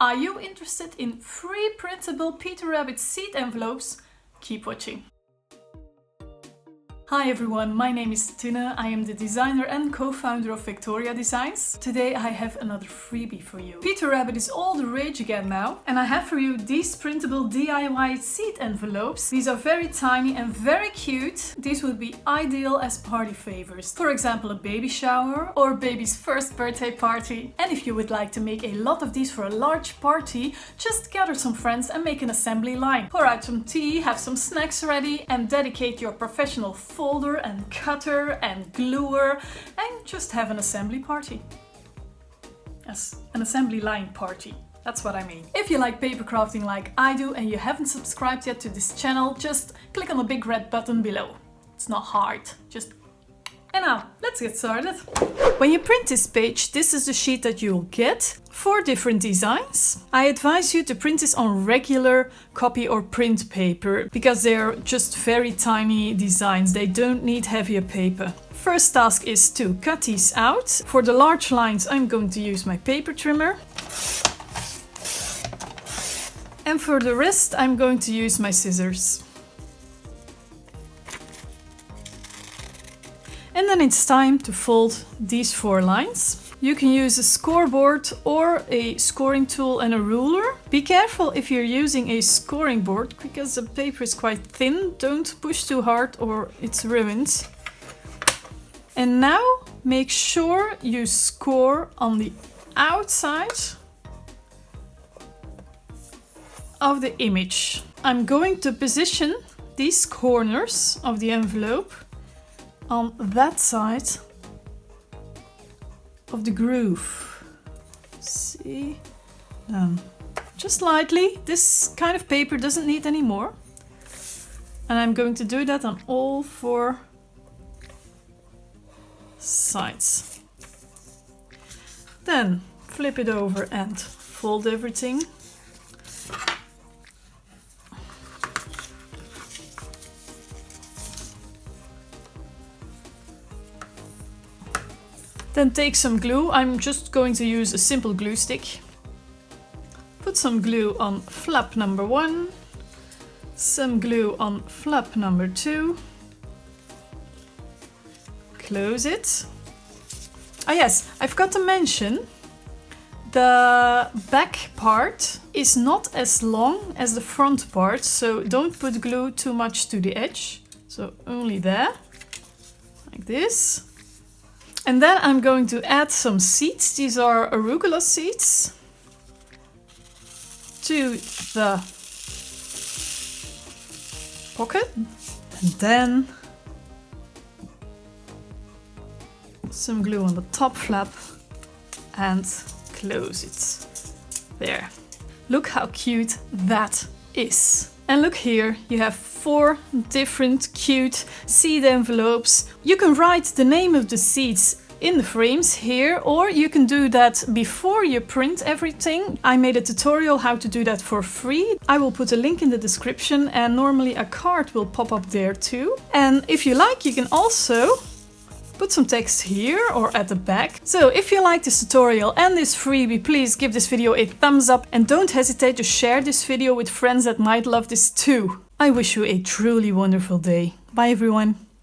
Are you interested in free printable Peter Rabbit seed envelopes? Keep watching. Hi everyone, my name is Tina. I am the designer and co-founder of VectoriaDesigns. Today I have another freebie for you. Peter Rabbit is all the rage again now, and I have for you these printable DIY seed envelopes. These are very tiny and very cute. These would be ideal as party favors. For example, a baby shower or baby's first birthday party. And if you would like to make a lot of these for a large party, just gather some friends and make an assembly line. Pour out some tea, have some snacks ready, and dedicate your professional folder and cutter and gluer and just have an assembly party. Yes, an assembly line party. That's what I mean. If you like paper crafting like I do and you haven't subscribed yet to this channel, just click on the big red button below. It's not hard, just... And now, let's get started. When you print this page, this is the sheet that you'll get. 4 different designs. I advise you to print this on regular copy or print paper because they're just very tiny designs. They don't need heavier paper. First task is to cut these out. For the large lines, I'm going to use my paper trimmer. And for the rest, I'm going to use my scissors. And then it's time to fold these 4 lines. You can use a scoreboard or a scoring tool and a ruler. Be careful if you're using a scoring board because the paper is quite thin. Don't push too hard or it's ruined. And now make sure you score on the outside of the image. I'm going to position these corners of the envelope on that side of the groove. See? Just lightly. This kind of paper doesn't need any more. And I'm going to do that on all 4 sides. Then flip it over and fold everything. Then take some glue. I'm just going to use a simple glue stick. Put some glue on flap number 1, some glue on flap number 2. Close it. Ah yes, I forgot to mention, the back part is not as long as the front part, so don't put glue too much to the edge. So only there, like this. And then I'm going to add some seeds. These are arugula seeds to the pocket. And then some glue on the top flap and close it. There. Look how cute that is. And look here, you have 4 different cute seed envelopes. You can write the name of the seeds in the frames here, or you can do that before you print everything. I made a tutorial how to do that for free. I will put a link in the description, and normally a card will pop up there too. And if you like, you can also put some text here or at the back. So if you like this tutorial and this freebie, please give this video a thumbs up and don't hesitate to share this video with friends that might love this too. I wish you a truly wonderful day. Bye everyone.